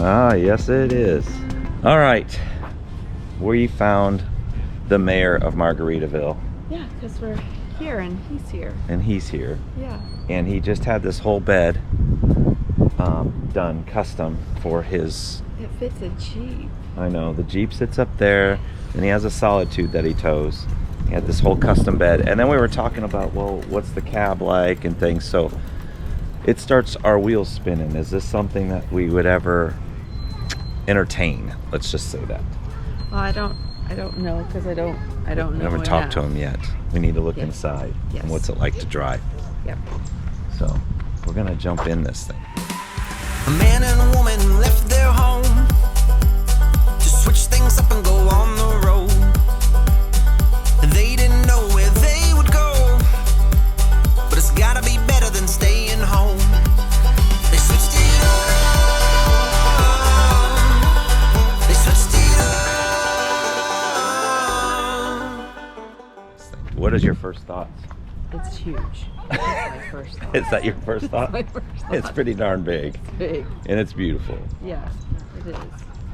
Ah, yes it is. All right, we found the mayor of Margaritaville. Yeah, because we're here and he's here. And he's here. Yeah. And he just had this whole bed done custom for his... It fits a Jeep. I know, the Jeep sits up there, and he has a 𝗬𝗲𝗵𝗶 that he tows. He had this whole custom bed, and then we were talking about, well, what's the cab like and things. So it starts our wheels spinning. Is this something that we would ever entertain? Let's just say that. Well, I don't know, because I don't know. We haven't talked to him yet. We need to look inside. Yes. And what's it like to drive? Yep. So we're gonna jump in this thing. A man and a woman left their home to switch things up and go on the road. They didn't know where they would go, but it's gotta be better than staying home. They switched it up. They switched it up. What is your first thoughts? It's huge. That's my first thought. Is that your first thought? My first thought. It's pretty darn big. It's big. And it's beautiful. Yeah, it is.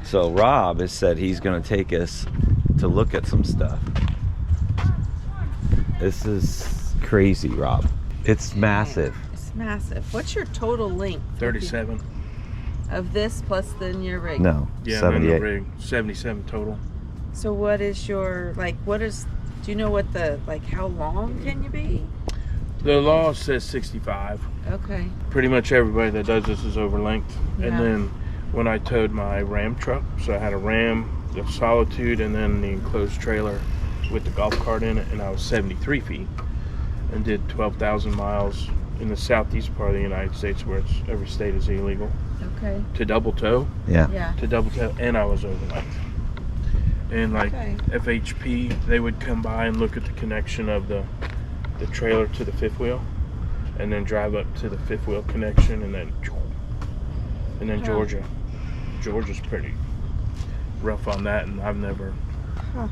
So Rob has said he's going to take us to look at some stuff. This is crazy, Rob. It's massive. It's massive. What's your total length? 37. Of this plus then your rig? No, Yeah, 78. and the rig, 77 total. So what is your, like, do you know what the, like, how long can you be? The law says 65. Okay. Pretty much everybody that does this is over length. Yeah. And then when I towed my Ram truck, so I had a Ram, the Solitude, and then the enclosed trailer with the golf cart in it, and I was 73 feet and did 12,000 miles in the southeast part of the United States, where every state is illegal Okay. to double tow. Yeah. Yeah. To double tow, and I was over length. And like Okay. FHP, they would come by and look at the connection of the trailer to the fifth wheel, and then drive up to the fifth wheel connection, and then Huh. Georgia's pretty rough on that, and I've never. Huh.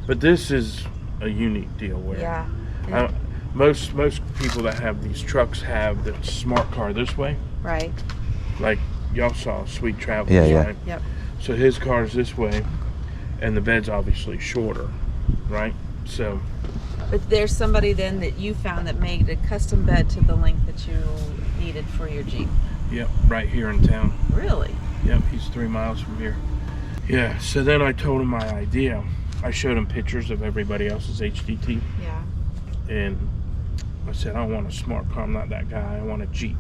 But this is a unique deal where Yeah. most people that have these trucks have the smart car this way, Right. like y'all saw Sweet Travels, Yeah, yeah. right? Yep. So his car is this way, and the bed's obviously shorter, right? So But there's somebody then that you found that made a custom bed to the length that you needed for your Jeep. yep, right here in town. Really? Yep, he's 3 miles from here. Yeah, so then I told him my idea. I showed him pictures of everybody else's HDT, Yeah. and I said, I don't want a smart car, I'm not that guy, I want a Jeep.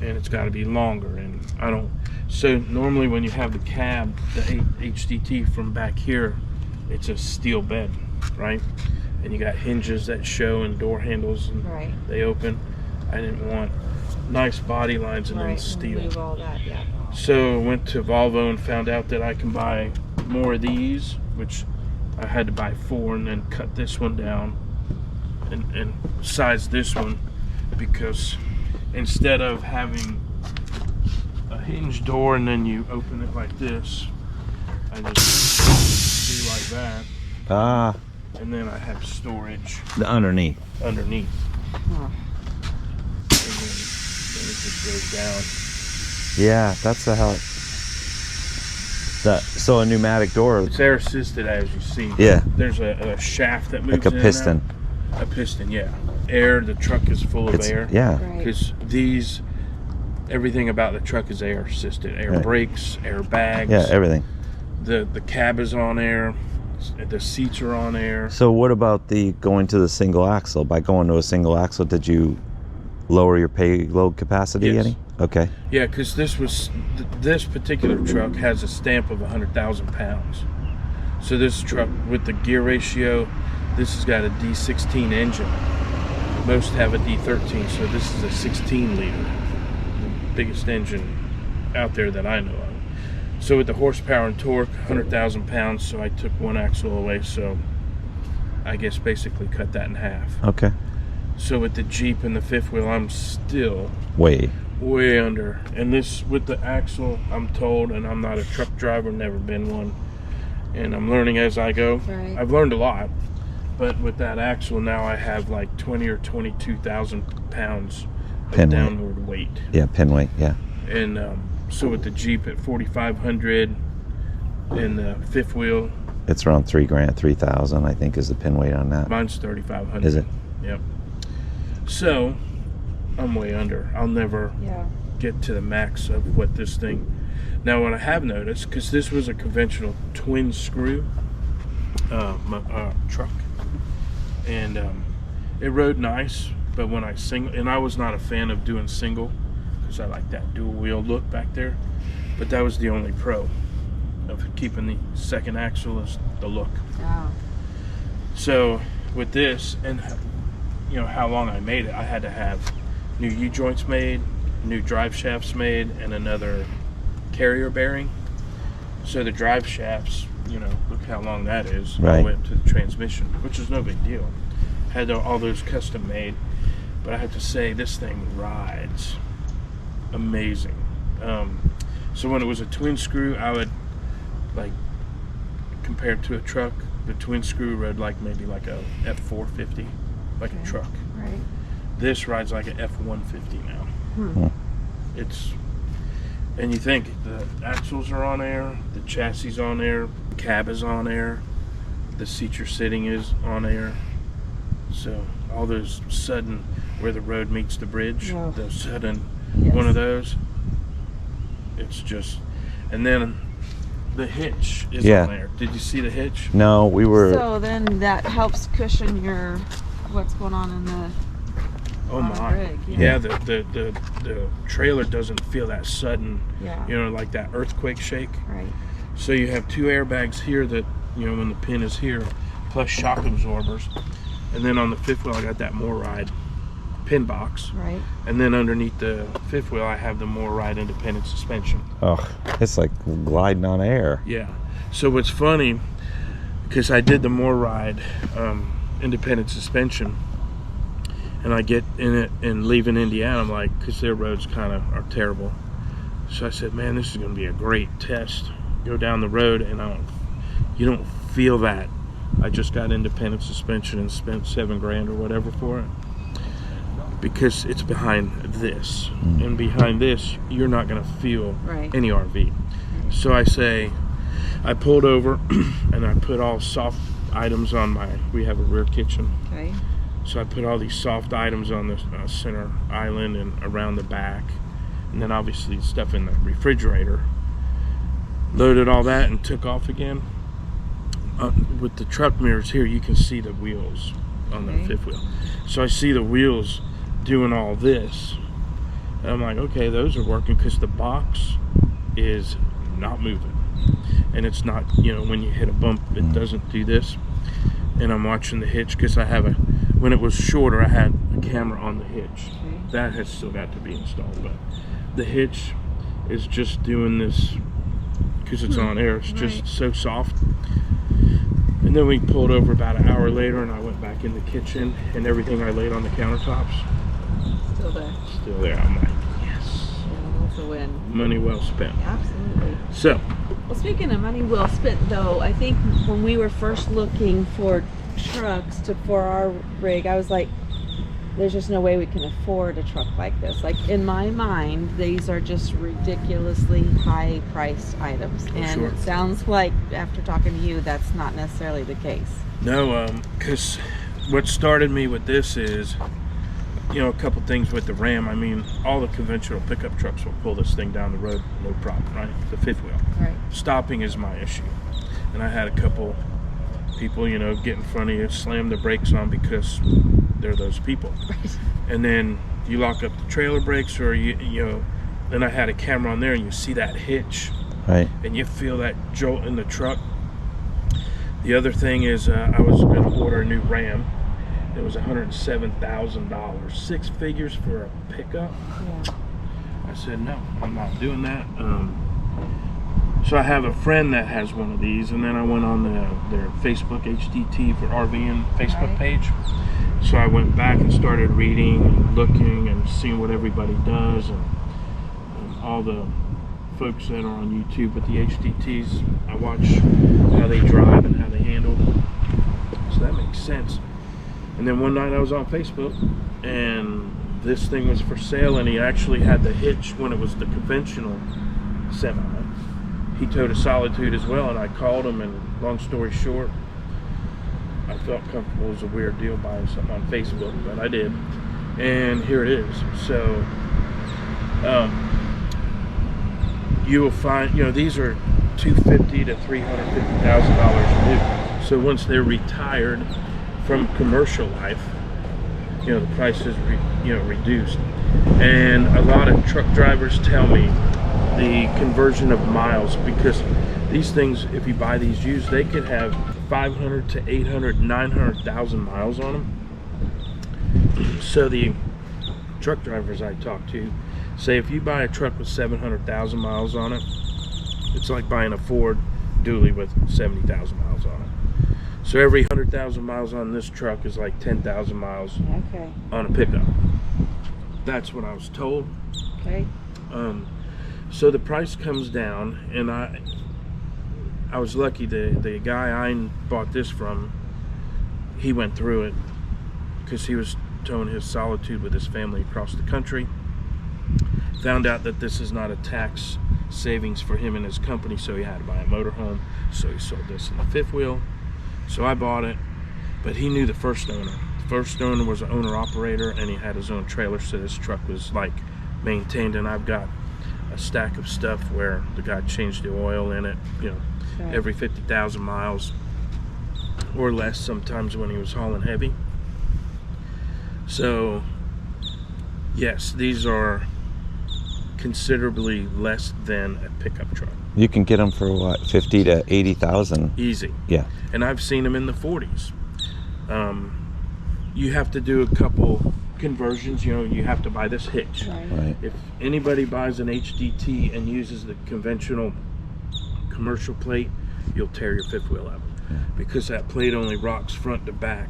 And it's gotta be longer, and I don't, so normally when you have the cab, the HDT from back here, it's a steel bed, right? And you got hinges that show and door handles, and Right. they open. I didn't want nice body lines and then Right. steel. Move all that. Yeah. So went to Volvo and found out that I can buy more of these, which I had to buy 4, and then cut this one down and size this one, because instead of having a hinge door and then you open it like this, I just do like that, Ah, and then I have storage the underneath. underneath, Huh. and then it just goes down. Yeah, that's the hell. So a pneumatic door. It's air assisted, as you see. Yeah. There's a shaft that moves Like a in and piston. out. A piston, yeah. Air. The truck is full of air. Yeah. Right. Because everything about the truck is air assisted. Air Right. brakes, air bags. Yeah, everything. The cab is on air. The seats are on air. So what about the going to the single axle? By going to a single axle, did you lower your payload capacity Yes. any? Okay. Yeah, because this particular truck has a stamp of 100,000 pounds. So this truck, with the gear ratio, this has got a D16 engine. Most have a D13, so this is a 16 liter, the biggest engine out there that I know of. So with the horsepower and torque, 100,000 pounds, so I took one axle away, so I guess basically cut that in half. Okay. So with the Jeep and the fifth wheel, I'm still Way. way under. And this, with the axle, I'm told, and I'm not a truck driver, never been one, and I'm learning as I go. Right. I've learned a lot, but with that axle now I have like 20 or 22,000 pounds of Pin weight. downward weight. Yeah, pin weight. Yeah. And So with the Jeep at 4,500 and the fifth wheel, It's around $3,000, 3,000, I think, is the pin weight on that. mine's 3,500. Is it? Yep. So I'm way under. I'll never Yeah. get to the max of what this thing. Now, what I have noticed, because this was a conventional twin screw truck, and it rode nice, but when I single, and I was not a fan of doing single because I like that dual wheel look back there, but that was the only pro of keeping the second axle is the look. Wow. So with this, and you know how long I made it, I had to have new U-joints made, new drive shafts made, and another carrier bearing. So the drive shafts, you know, look how long that is, all Right. the way up to the transmission, which is no big deal. Had all those custom made, but I have to say this thing rides amazing. So when it was a twin screw, I would, like, compared to a truck, the twin screw rode like maybe like a F450, like a truck. Right. This rides like an F150 now. Hmm. It's, and you think the axles are on air, the chassis on air, cab is on air, the seat you're sitting is on air. So all those sudden, where the road meets the bridge, Whoa. those sudden, Yes. one of those, it's just, and then the hitch is Yeah. on there. Did you see the hitch? No, we were. So then that helps cushion your what's going on in the Oh on the my. rig, Yeah, the trailer doesn't feel that sudden, yeah. you know, like that earthquake shake. Right. So you have two airbags here that, you know, when the pin is here, plus shock absorbers. And then on the fifth wheel, I got that MORryde pin box. Right. And then underneath the fifth wheel, I have the MORryde independent suspension. Oh, it's like gliding on air. Yeah. So what's funny, because I did the MORryde independent suspension, and I get in it and leaving Indiana, I'm like, because their roads kind of are terrible. So I said, man, this is going to be a great test. Go down the road, and you don't feel that. I just got independent suspension and spent $7,000 or whatever for it, because it's behind this, and behind this, you're not going to feel Right. any RV. So I pulled over and I put all soft items on we have a rear kitchen. Okay. So I put all these soft items on the center island and around the back, and then obviously stuff in the refrigerator. Loaded all that and took off again. With the truck mirrors here, you can see the wheels on Okay. the fifth wheel. So I see the wheels doing all this, and I'm like, okay, those are working, because the box is not moving, and it's not, you know, when you hit a bump, it doesn't do this. And I'm watching the hitch, because when it was shorter, I had a camera on the hitch. Okay. That has still got to be installed, but the hitch is just doing this because it's on air. It's just Right. so soft. And then we pulled over about an hour later, and I went back in the kitchen, and everything I laid on the countertops Still there. still there. I'm like, yes, Yeah, that's a win. money well spent. Absolutely. So Well, speaking of money well spent, though, I think when we were first looking for trucks for our rig, I was like, there's just no way we can afford a truck like this. Like, in my mind, these are just ridiculously high priced items. And Sure. it sounds like, after talking to you, that's not necessarily the case. no, because what started me with this is, you know, a couple things with the Ram. I mean, all the conventional pickup trucks will pull this thing down the road, no problem, right? The fifth wheel. Right. Stopping is my issue. And I had a couple people, you know, get in front of you, slam the brakes on, because they're those people. Right. And then you lock up the trailer brakes, or you know, then I had a camera on there, and you see that hitch, Right. and you feel that jolt in the truck. The other thing is, I was going to order a new Ram. It was $107,000, 6 figures for a pickup. Yeah. I said, no, I'm not doing that. So I have a friend that has one of these, and then I went on their Facebook HDT for RVing Facebook Right. page. So I went back and started reading and looking and seeing what everybody does, and all the folks that are on YouTube with the HDTs. I watch how they drive and how they handle. So that makes sense. And then one night I was on Facebook, and this thing was for sale, and he actually had the hitch when it was the conventional semi. He towed a 𝗬𝗷𝗵𝗶 as well, and I called him, and long story short, I felt comfortable. It was a weird deal buying something on Facebook, but I did. And here it is. So you will find, you know, these are $250,000 to $350,000 new. So once they're retired from commercial life, you know, the price is reduced. And a lot of truck drivers tell me the conversion of miles, because these things, if you buy these used, they could have 500 to 800, 900,000 miles on them. So the truck drivers I talk to say if you buy a truck with 700,000 miles on it, it's like buying a Ford dually with 70,000 miles on it. So every 100,000 miles on this truck is like 10,000 miles on a pickup. That's what I was told. Okay. So the price comes down, and I was lucky. The guy I bought this from, he went through it because he was towing his 𝗬𝗷𝗵𝗶 with his family across the country. Found out that this is not a tax savings for him and his company, so he had to buy a motorhome. So he sold this in the fifth wheel. So I bought it, but he knew the first owner. The first owner was an owner-operator, and he had his own trailer, so this truck was like maintained. And I've got a stack of stuff where the guy changed the oil in it, you know, every 50,000 miles or less, sometimes when he was hauling heavy. So yes, these are considerably less than a pickup truck. You can get them for what, 50 to 80,000? Easy. Yeah. And I've seen them in the 40s. You have to do a couple conversions. You know, you have to buy this hitch. Right. If anybody buys an HDT and uses the conventional commercial plate, you'll tear your fifth wheel up, because that plate only rocks front to back,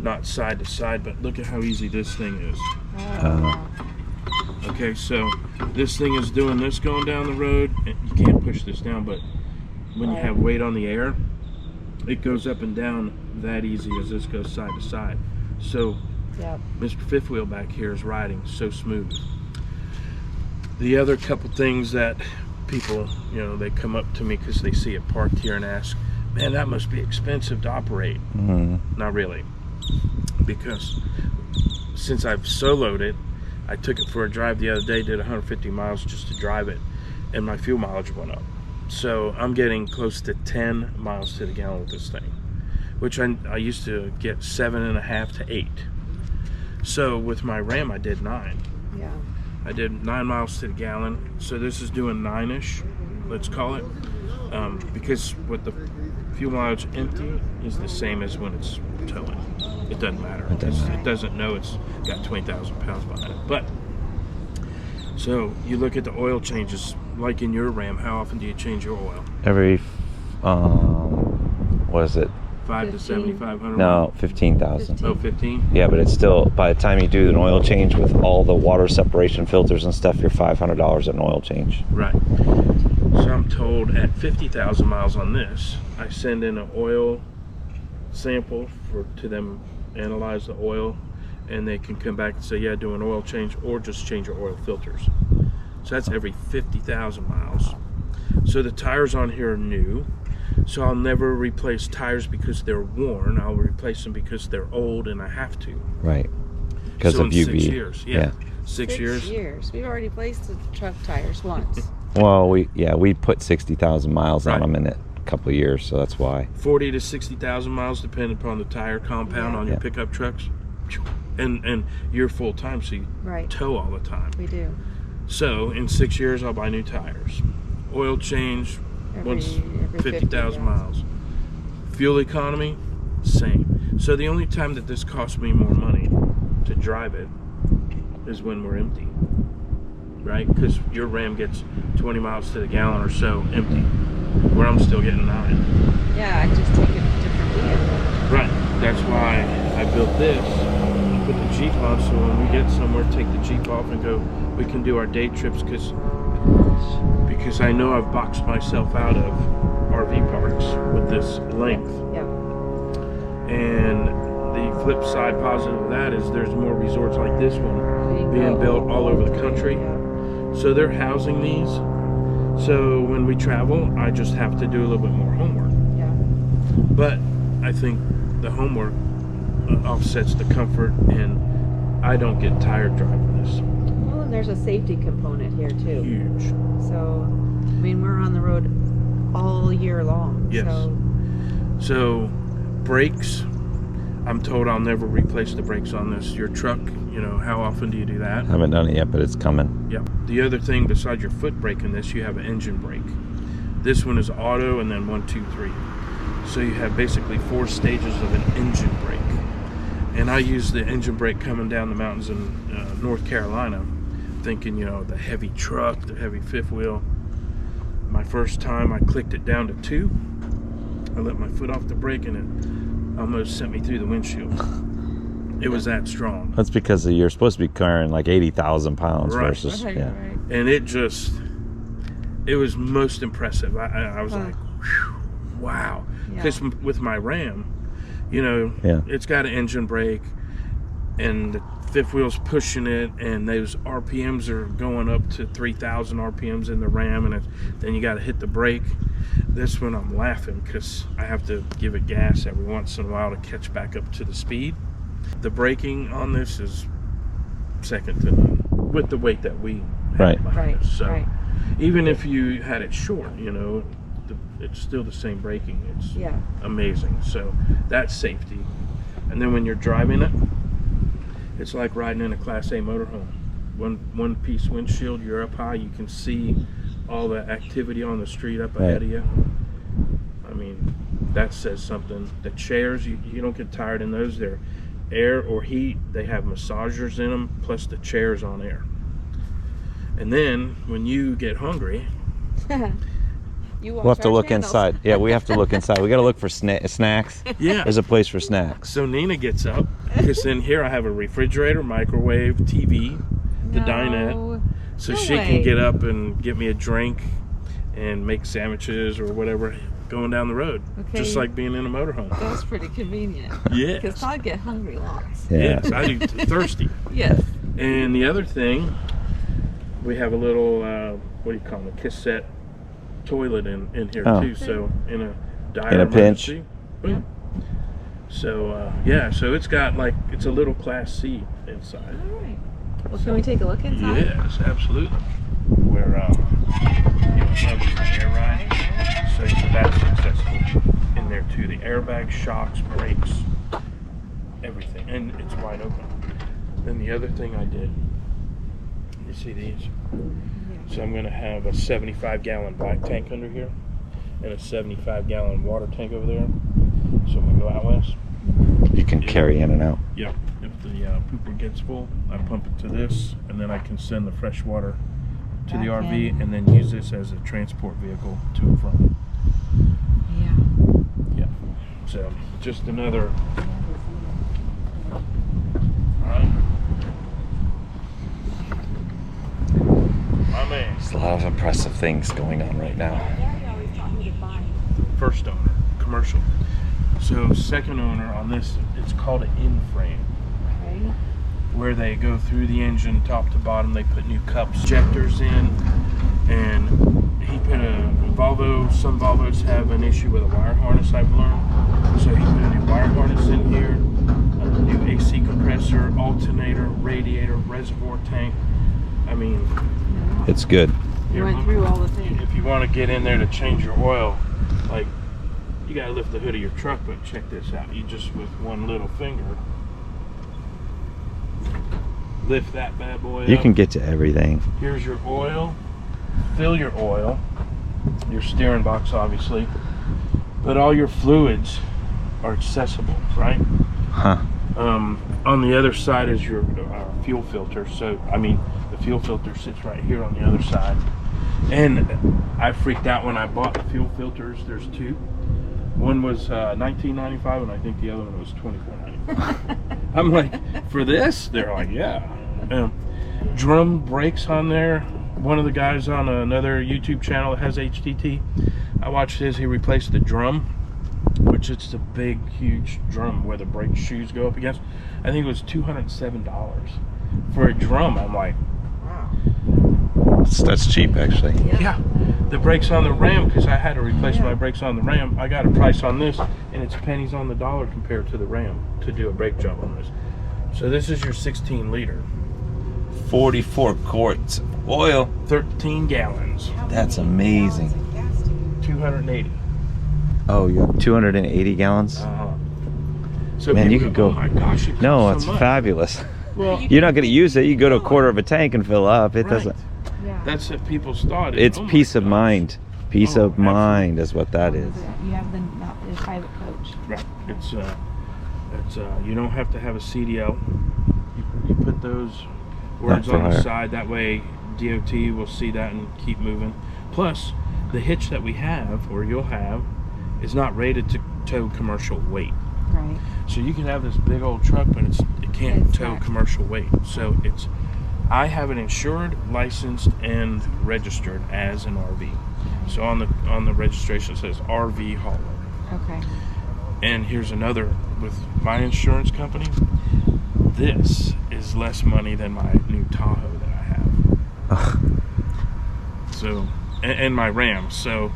not side to side. But look at how easy this thing is. Okay, so this thing is doing this going down the road, and you can't push this down, but when you have weight on the air, it goes up and down that easy as this goes side to side. So Mr. Fifth Wheel back here is riding so smooth. The other couple things that people, you know, they come up to me because they see it parked here and ask, man, that must be expensive to operate. Not really, because since I've soloed it, I took it for a drive the other day, did 150 miles just to drive it, and my fuel mileage went up. So I'm getting close to 10 miles to the gallon with this thing, which I used to get 7.5 to 8. So with my Ram, I did 9. Yeah. I did 9 miles to the gallon. So this is doing 9-ish, let's call it, because with the fuel mileage empty is the same as when it's towing. It doesn't matter. It doesn't know it's got 20,000 pounds behind it. But so you look at the oil changes, like in your Ram. How often do you change your oil? Every, what is it? 5 to 7,500. No, 15,000. Oh, 15. Yeah, but it's still, by the time you do an oil change with all the water separation filters and stuff, you're $500 an oil change. Right. So I'm told at 50,000 miles on this, I send in an oil sample to them analyze the oil, and they can come back and say, yeah, do an oil change or just change your oil filters. So that's every 50,000 miles. So the tires on here are new, so I'll never replace tires because they're worn. I'll replace them because they're old and I have to. Right. Because so of UV. 6 years. Yeah. 6 years. 6 years. We've already placed the truck tires once. Well, we put 60,000 miles on Right. them in a couple of years, so that's why. 40 to 60,000 miles, depending upon the tire compound on your pickup trucks. And you're full time, so you tow all the time. We do. So in 6 years, I'll buy new tires. Oil change once every 50,000 miles. Fuel economy, same. So the only time that this costs me more money to drive it is when we're empty, right? Because your Ram gets 20 miles to the gallon or so empty, where I'm still getting 9. Yeah, I just take a different wheel. Right. That's why I built this. Put the Jeep on, so when we get somewhere, take the Jeep off and go. We can do our day trips because I know I've boxed myself out of RV parks with this length. Yeah. And the flip side positive of that is there's more resorts like this one being built all over the country. So they're housing these. So when we travel, I just have to do a little bit more homework. Yeah. But I think the homework offsets the comfort, and I don't get tired driving this. Well, and there's a safety component here too. Huge. So, I mean, we're on the road all year long. Yes. So brakes, I'm told I'll never replace the brakes on this. Your truck, you know, how often do you do that? Haven't done it yet, but it's coming. Yeah. The other thing besides your foot brake in this, you have an engine brake. This one is auto, and then 1, 2, 3. So you have basically 4 stages of an engine brake. And I use the engine brake coming down the mountains in North Carolina, thinking, you know, the heavy truck, the heavy fifth wheel. My first time I clicked it down to 2. I let my foot off the brake and it almost sent me through the windshield. It was that strong. That's because you're supposed to be carrying like 80,000 pounds Right. versus, Right, yeah. right. And it was most impressive. I was like, whew, wow. Yeah. Because with my Ram, you know, Yeah. it's got an engine brake and the fifth wheel's pushing it, and those RPMs are going up to 3,000 RPMs in the Ram, and then you got to hit the brake. This one I'm laughing because I have to give it gas every once in a while to catch back up to the speed. The braking on this is second to none with the weight that we have Right. behind Right, us. So right. even if you had it short, you know, it's still the same braking. It's Yeah. amazing. So that's safety. And then when you're driving it, it's like riding in a Class A motorhome. One piece windshield, you're up high, you can see all the activity on the street up ahead of you. I mean, that says something. The chairs, you don't get tired in those. They're air or heat. They have massagers in them, plus the chairs on air. And then when you get hungry, You We'll have to look inside. Yeah, we have to look inside. We got to look for snacks. yeah. There's a place for snacks. So Nina gets up, because in here I have a refrigerator, microwave, TV, the dinette. So No she way. can get up and get me a drink and make sandwiches or whatever going down the road. Okay. Just like being in a motorhome. That's pretty convenient. Yes. Because I get hungry lots. Yeah. Yes, I do thirsty. Yes. And the other thing, we have a little, what do you call it, cassette toilet in here Oh. too. So in a dire In a pinch. emergency, boom. So yeah, so it's got like, it's a little Class C inside. All right. Well, can we take a look inside? Yes, absolutely. Where you have an air ride, so that's accessible in there too. The airbags, shocks, brakes, everything, and it's wide open. Then the other thing I did, you see these? So I'm going to have a 75-gallon black tank under here and a 75-gallon water tank over there. So when we go out west, You can carry in and out. yeah, if the pooper gets full, I pump it to this, and then I can send the fresh water to the Back RV in. and then use this as a transport vehicle to and from. Yeah. Yeah. So just another. Right. My man. There's a lot of impressive things going on right now. First owner, commercial. So second owner on this, it's called an in-frame, Okay. where they go through the engine top to bottom. They put new cups, injectors in, and he put a Volvo. Some Volvos have an issue with a wire harness, I've learned. So he put a new wire harness in here, a new AC compressor, alternator, radiator, reservoir tank. I mean, It's good. You went through all the things. if you want to get in there to change your oil, like, you gotta lift the hood of your truck, but check this out. You just, with one little finger, lift that bad boy You up. can get to everything. Here's your oil. Fill your oil. Your steering box, obviously. But all your fluids are accessible, right? Huh. On the other side is your fuel filter. So, I mean, the fuel filter sits right here on the other side. And I freaked out when I bought the fuel filters. There's two. One was $19.95, and I think the other one was $24.95. I'm like, for this? They're like, yeah. Drum brakes on there. One of the guys on another YouTube channel that has HDT, I watched his. He replaced the drum, which is the big, huge drum where the brake shoes go up against. I think it was $207 for a drum. I'm like, That's cheap, actually. yeah. the brakes on the Ram, because I had to replace my brakes on the Ram. I got a price on this, and it's pennies on the dollar compared to the Ram to do a brake job on this. So this is your 16 liter. 44 quarts of oil. 13 gallons. That's amazing. 280. Oh, you have 280 gallons? So man, you people could go. Oh my gosh, it No, costs it's so much. fabulous. Well, You're not going to use it. You go to a quarter of a tank and fill up. It right. doesn't. Yeah. That's what people's thought. It's oh my peace of gosh. mind. Peace Oh, of mind is what that is. You have the private coach. Right. It's you don't have to have a CDL. You put those words Not for on the hire. side. That way, DOT will see that and keep moving. Plus, the hitch that we have, or you'll have, is not rated to tow commercial weight. Right. So you can have this big old truck, but it can't It's tow not. commercial weight. So I have it insured, licensed, and registered as an RV. So on the registration it says RV hauler. Okay. And here's another with my insurance company. This is less money than my new Tahoe that I have. So, and my Ram. So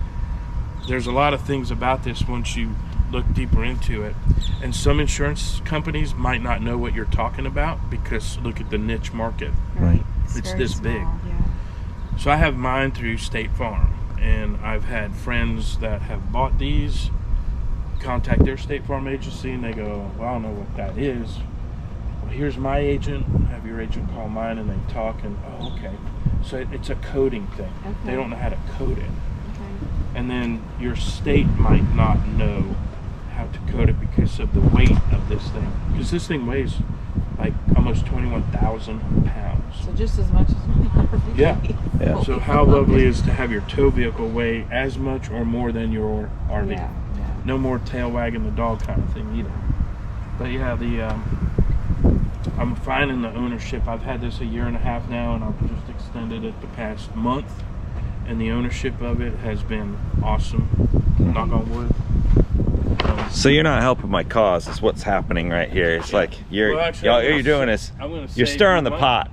there's a lot of things about this once you look deeper into it. And some insurance companies might not know what you're talking about because look at the niche market. Right. It's very this big. small, yeah. So I have mine through State Farm, and I've had friends that have bought these contact their State Farm agency, and they go, well, I don't know what that is. Well, here's my agent. Have your agent call mine, and they talk, and oh, okay. So it's a coding thing. Okay. They don't know how to code it. Okay. And then your state might not know how to code it because of the weight of this thing. Because this thing weighs like almost 21,000 pounds. So just as much as my RV. Yeah. Yeah. So how lovely is to have your tow vehicle weigh as much or more than your RV. Yeah. No more tail wagging the dog kind of thing either. But yeah, I'm finding the ownership. I've had this a year and a half now, and I've just extended it the past month. And the ownership of it has been awesome. Knock on wood. So you're not helping my cause. Is what's happening right here. It's like you're Well, actually, all I'm gonna you're doing is I'm gonna you're save stirring you the money. pot.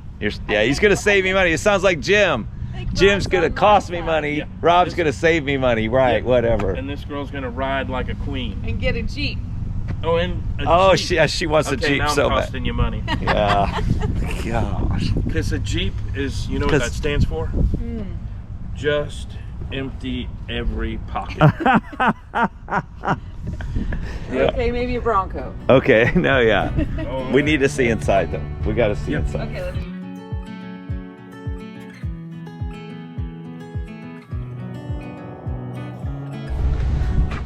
Yeah, he's gonna save me money. It sounds like Jim. Jim's gonna cost me money. Yeah. Rob's gonna save me money. Right, Yeah. whatever. And this girl's gonna ride like a queen. And get a Jeep. Oh, and a Oh, Jeep. she wants a Okay, Jeep now so I'm bad. costing you money. Yeah. Gosh. Because a Jeep is, you know what 'Cause- that stands for? Just empty every pocket. Yep. Okay, maybe a Bronco. Okay. No. Yeah. Oh, We need to see inside though. We got to see Yep. inside. Okay, let's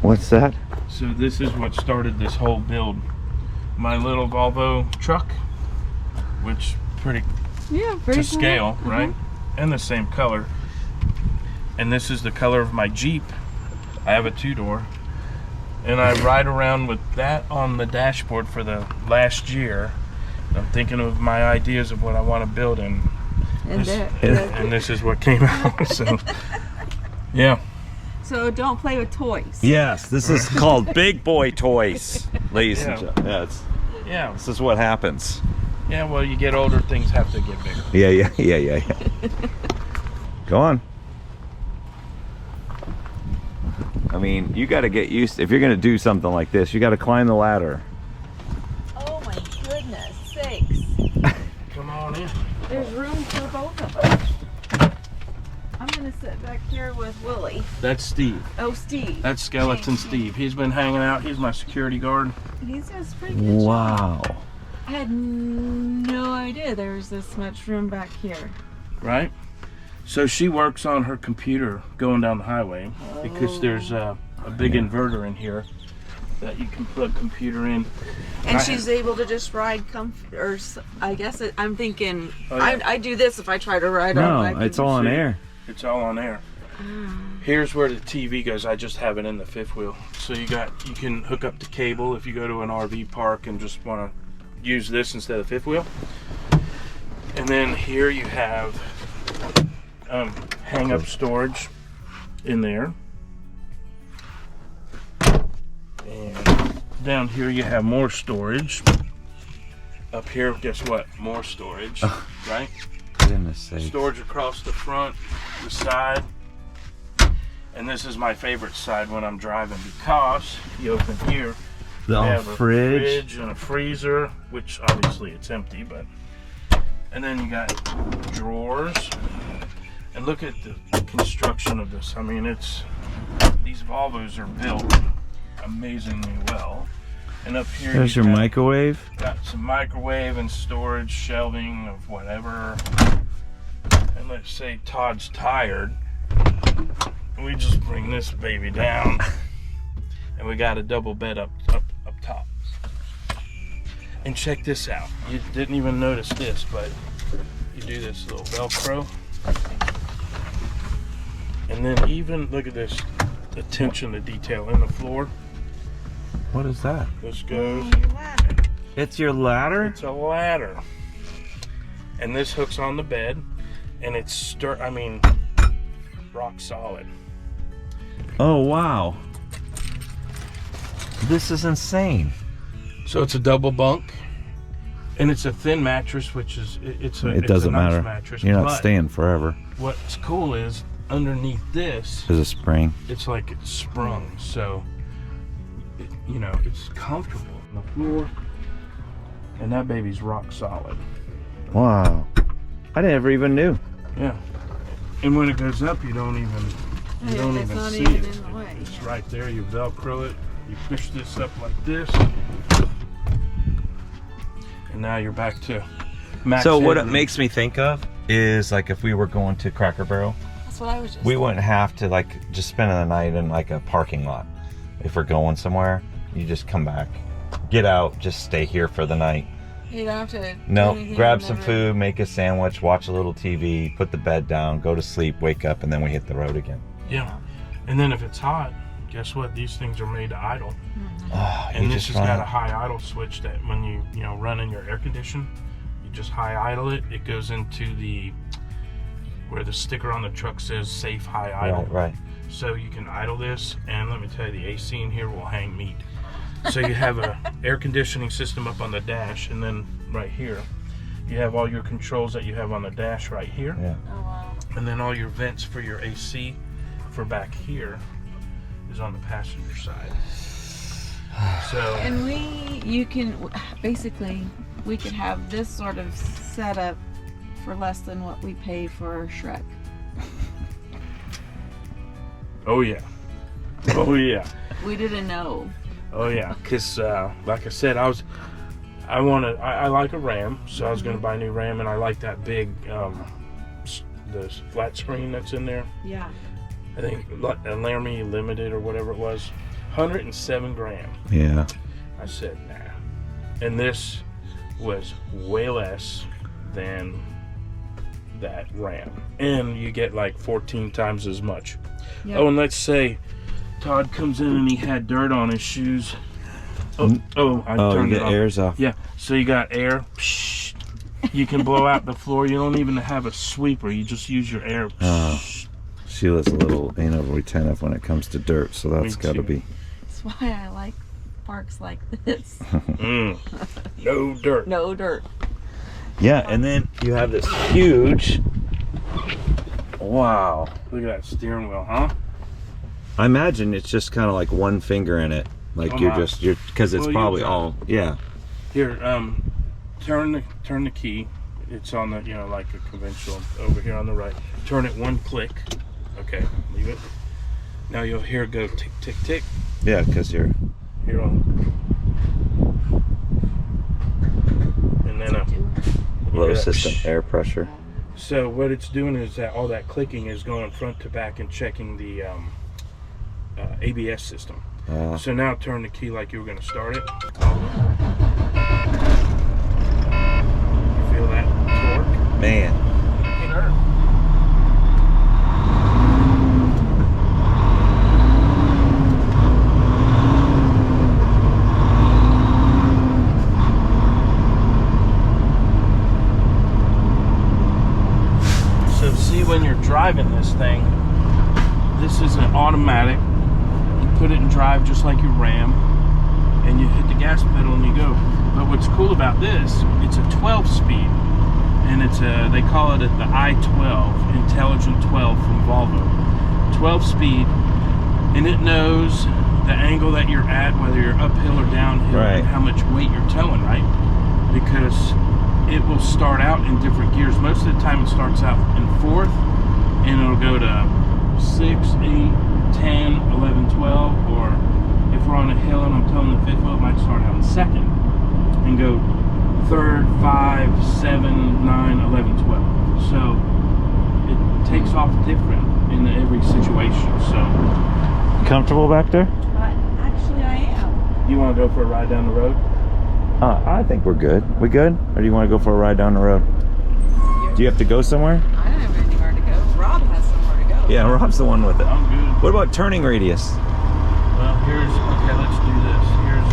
What's that? So this is what started this whole build. My little Volvo truck, which pretty yeah, very to cool. scale, right? And the same color. And this is the color of my Jeep. I have a 2-door. And I ride around with that on the dashboard for the last year. I'm thinking of my ideas of what I want to build, and this is what came out. So, yeah. So don't play with toys. Yes. This is called Big Boy Toys, ladies and Yeah. gentlemen. Yeah, Yeah. this is what happens. Yeah, well, you get older, things have to get bigger. Yeah. Go on. I mean, you got to get used. If you're going to do something like this, you got to climb the ladder. Oh my goodness sakes. Come on in. There's room for both of us. I'm gonna sit back here with Willie. That's Steve. Oh, Steve. That's Skeleton Steve. He's been hanging out. He's my security guard. He's does a pretty good job. Wow. I had no idea there was this much room back here. Right? So she works on her computer going down the highway because there's a big inverter in here that you can plug computer in. And I- she's able to just ride I guess I'm thinking, Oh, yeah. I do this if I try to ride on my No, it's all on see. air. It's all on air. Here's where the TV goes. I just have it in the fifth wheel. So you can hook up the cable if you go to an RV park and just want to use this instead of fifth wheel. And then here you have hang up storage in there. And down here you have more storage. Up here, guess what? More storage, right? Goodness sake. Storage across the front, the side. And this is my favorite side when I'm driving, because you open here, The we have fridge. a fridge and a freezer, which obviously it's empty, but. And then you got drawers. And look at the construction of this. I mean, these Volvos are built amazingly well. And up here, There's your microwave. Got some microwave and storage, shelving of whatever. And let's say Todd's tired. We just bring this baby down, and we got a double bed up top. And check this out. You didn't even notice this, but you do this little Velcro. And then even, look at this attention to detail in the floor. What is that? This goes, It's your ladder? it's a ladder. And this hooks on the bed, and it's, rock solid. Oh, wow. This is insane. So it's a double bunk, and it's a thin mattress, which is, It doesn't a nice matter. mattress. You're not but staying forever. What's cool is, underneath this, There's a spring. it's like it's sprung, so it's comfortable on the floor, and that baby's rock solid. Wow. I never even knew. Yeah, and when it goes up, you don't even It's not see even it. in the way. It's right there. You Velcro it. You push this up like this, and now you're back to max. So what it headroom. makes me think of is like if we were going to Cracker Barrel, That's what I was just. we wouldn't have to like just spend the night in like a parking lot. If we're going somewhere, you just come back, get out, just stay here for the night. You don't have to. No, do anything grab some whenever- food, make a sandwich, watch a little TV, put the bed down, go to sleep, wake up, and then we hit the road again. Yeah, and then if it's hot, guess what? These things are made to idle. Oh, And you this just has got run. a high idle switch that when you run in your air condition, you just high idle it. It goes into where the sticker on the truck says safe high idle. Right. So you can idle this, and let me tell you, the AC in here will hang meat. So you have a air conditioning system up on the dash, and then right here, you have all your controls that you have on the dash right here. Yeah. Oh wow. And then all your vents for your AC for back here is on the passenger side. So And you can basically, we could have this sort of setup for less than what we pay for Shrek. oh yeah, We didn't know. oh yeah. Cause like I said, I like a Ram, so I was gonna buy a new Ram, and I like that big the flat screen that's in there. Yeah. I think 𝗲𝗵𝗵 Limited or whatever it was, 107 grand. Yeah. I said nah, and this was way less than that Ram, and you get like 14 times as much. Yep. Oh, and let's say Todd comes in and he had dirt on his shoes. I Oh, you turned it get off. airs off. Yeah, so you got air. You can blow out the floor. You don't even have a sweeper. You just use your air. Oh. Sheila's a little anal retentive when it comes to dirt, so that's Me got to too. be. That's why I like parks like this. No dirt. No dirt. Yeah, and then you have this huge. Wow. Look at that steering wheel, huh? I imagine it's just kind of like one finger in it, like Oh, you're my. because it's Well, probably you'll all. Yeah. Here, turn the key. It's on the, like a conventional over here on the right. Turn it one click. Okay, leave it. Now you'll hear it go tick, tick, tick. Yeah, because you're. Here on. And then Low that system psh. air pressure. So what it's doing is that all that clicking is going front to back and checking the ABS system. So now turn the key like you were going to start it. You feel that torque? Man. It hurt. So see, when you're driving this thing, this is an automatic. You put it in drive just like your Ram, and you hit the gas pedal and you go. But what's cool about this, it's a 12-speed, and they call it the i12, Intelligent 12 from Volvo. 12-speed, and it knows the angle that you're at, whether you're uphill or downhill, Right. and how much weight you're towing, right? Because it will start out in different gears. Most of the time it starts out in 4th, and it'll go to 6, 8, 10, 11, 12, or if we're on a hill and I'm towing the 5th wheel, it might start out in 2nd and go 3rd, 5, 7, 9, 11, 12. So it takes off different in every situation. So Comfortable back there? Actually, I am. you want to go for a ride down the road? I think we're good. We good? Or do you want to go for a ride down the road? Do you have to go somewhere? I don't have anywhere to go. Rob has somewhere to go. Yeah, Rob's the one with it. I'm good. What about turning radius? Well, okay, let's do this. Here's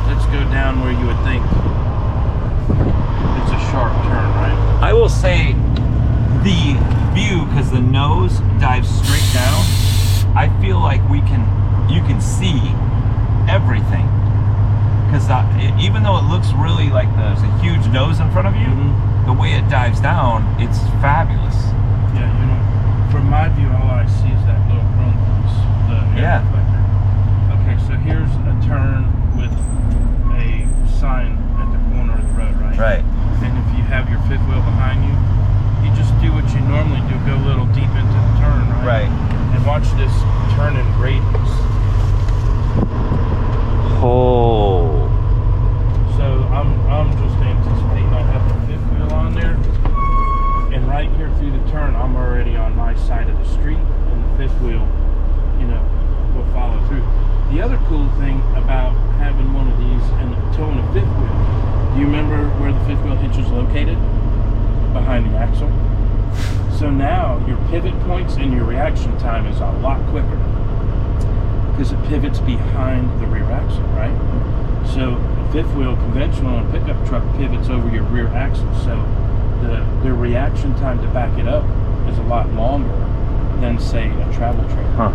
let's go down where you would think it's a sharp turn, right? I will say the view, because the nose dives straight down, I feel like you can see everything. Because even though it looks really like there's a huge nose in front of you, the way it dives down, it's fabulous. Yeah, from my view, all I see is that little chrome piece, the air reflector. Okay, so here's a turn with a sign at the corner of the road, right? Right. And if you have your 5th wheel behind you, you just do what you normally do, go a little deep into the turn, right? Right. And watch this turn in radius. Oh. So I'm just anticipating I have the 5th wheel on there, and right here through the turn, I'm already on my side of the street, and the 5th wheel, will follow through. The other cool thing about having one of these and towing a 5th wheel, do you remember where the 5th wheel hitch is located? Behind the axle. So now your pivot points and your reaction time is a lot quicker because it pivots behind the rear axle, right? So a 5th wheel conventional and pickup truck pivots over your rear axle, so the reaction time to back it up is a lot longer than, say, a travel trailer. Huh.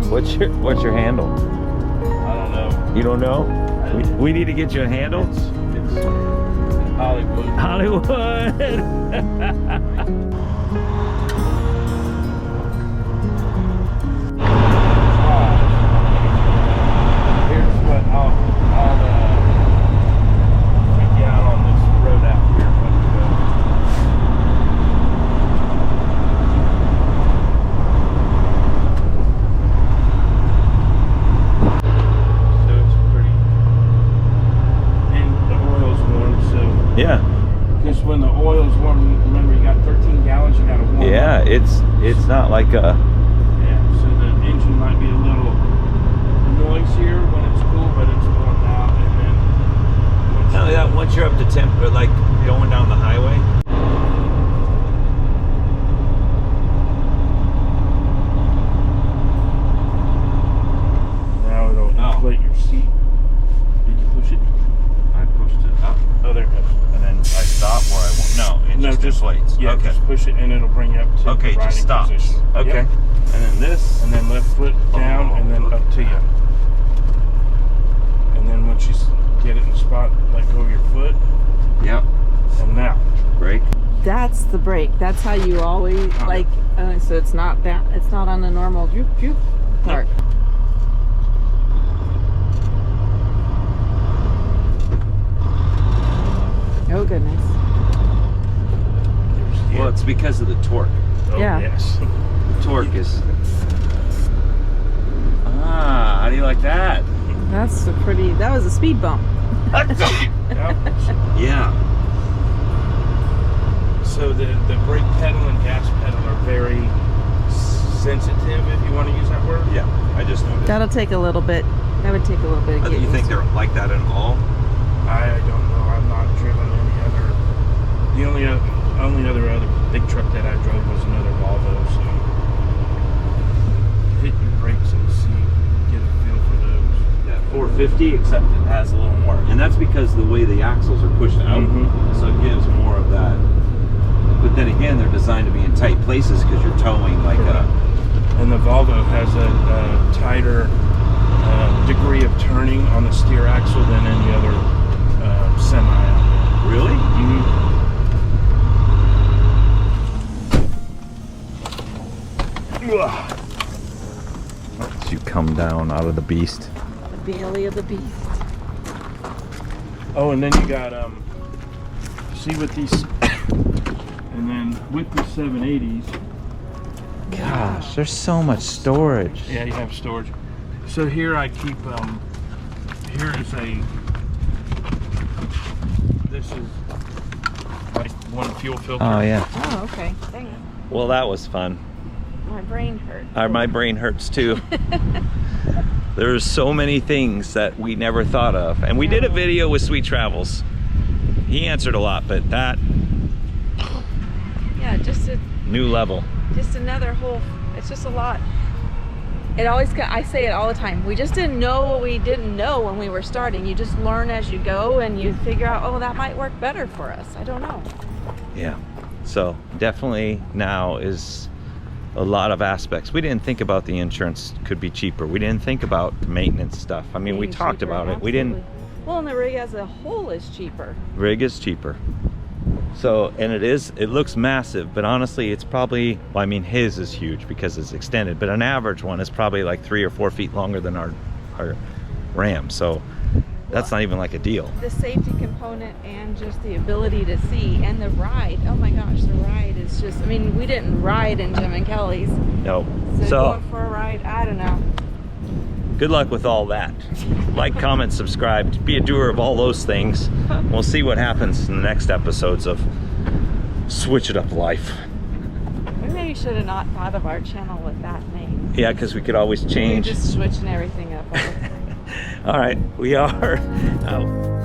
What's your handle? I don't know. You don't know? We need to get you a handle. It's Hollywood. Hollywood. Here's what I'll take you out on this road out here. So it's pretty, and the oil's warm, so Yeah. because when the oil's warm, remember you got 13 gallons, you got to warm Yeah, up. it's not like a. Yeah, so the engine might be a little noisier when it's cool, but it's warmed out, and then Once you're up to temp, like going down the highway. now it'll inflate your seat. Did you push it? I pushed it up, Oh, there it goes. and then I stop where I want. No, it just inflates. Yeah, Okay. just push it and it'll bring you up to the Okay, riding just stops. position. Okay. Yep. And then this. And then left foot down and then up to you. And then once you get it in the spot, let go of your foot. Yep. And now. Brake. That's the brake. That's how you always so it's not that. It's not on the normal droop part. Oh goodness. Well, it's because of the torque. Oh, Yeah. yes. The torque is. How do you like that? That's a pretty. That was a speed bump. Yep. Yeah. So the brake pedal and gas pedal are very sensitive, if you want to use that word. Yeah. I just noticed. That'll take a little bit. That would take a little bit. Of You think they're like that at all? I don't know. I've not driven any other. The only other big truck that I drove was another Volvo. So hit your brakes and see, get a feel for those. Yeah, 450, except it has a little more. And that's because the way the axles are pushed out, so it gives more of that. But then again, they're designed to be in tight places because you're towing like a And the Volvo has a tighter degree of turning on the steer axle than any other semi out there. Really? As you come down out of the beast. The belly of the beast. Oh, and then you got see with these, and then with the 780s. Gosh, there's so much storage. Yeah, you have storage. So here I keep here is this is like one fuel filter. Oh yeah. Oh, okay. Dang it. Well, that was fun. My brain hurt. My brain hurts too. There's so many things that we never thought of. And we did a video with Sweet Travels. He answered a lot, but that Yeah, just new level. just another whole, it's just a lot. It always, I say it all the time, we just didn't know what we didn't know when we were starting. You just learn as you go and you figure out, oh, that might work better for us. I don't know. Yeah. So definitely now is a lot of aspects. We didn't think about the insurance could be cheaper. We didn't think about the maintenance stuff. I mean, we Being talked cheaper, about it. We didn't. absolutely. Well, and the rig as a whole is cheaper. Rig is cheaper. So, and it looks massive, but honestly, it's probably, well, I mean, his is huge because it's extended, but an average one is probably like 3 or 4 feet longer than our Ram. So that's not even like a deal. The safety component and just the ability to see and the ride. Oh my gosh, the ride is just, I mean, we didn't ride in Jim and Kelly's. No. So So going for a ride, I don't know. good luck with all that. Like, comment, subscribe, be a doer of all those things. We'll see what happens in the next episodes of Switch It Up Life. We maybe should have not thought of our channel with that name. Yeah, because we could always We're change. just switching everything up. All right, we are out.